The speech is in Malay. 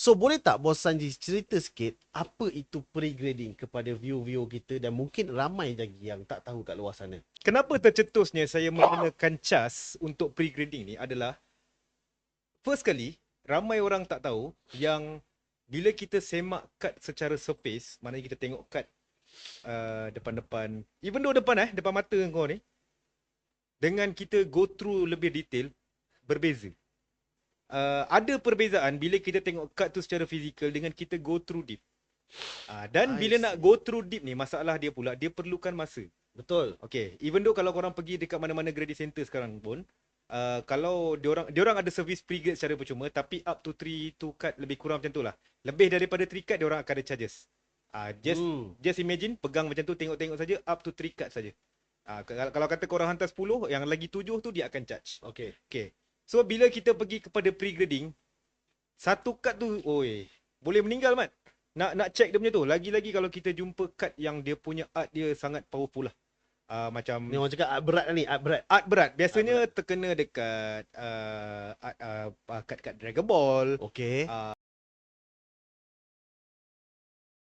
So boleh tak Bos Sanji cerita sikit apa itu pre-grading kepada view-view kita dan mungkin ramai lagi yang tak tahu kat luar sana. Kenapa tercetusnya saya mengenakan cas untuk pre-grading ni adalah first kali ramai orang tak tahu yang bila kita semak kad secara surface, maknanya kita tengok kad depan-depan, even though depan mata kau ni, dengan kita go through lebih detail berbeza. Ada perbezaan bila kita tengok kad tu secara fizikal dengan kita go through deep. Dan I bila nak see. go through deep ni, masalah dia pula, dia perlukan masa. Betul. Okay, even though kalau korang pergi dekat mana-mana grading center sekarang pun, kalau diorang ada servis pre-grade secara percuma, tapi up to 3 card lebih kurang macam tu lah. Lebih daripada 3 card diorang akan ada charges. Just imagine pegang macam tu, tengok-tengok saja, up to 3 card saja. Kalau kata korang hantar 10, yang lagi 7 tu dia akan charge. Okay. Okay. So bila kita pergi kepada pre-grading, satu kad tu, oi, boleh meninggal Mat. Nak check dia punya tu. Lagi-lagi kalau kita jumpa kad yang dia punya art dia sangat powerful lah. Macam Ni orang cakap art berat lah ni, art berat. art berat. Biasanya Art berat. terkena dekat kad-kad Dragon Ball. Okay.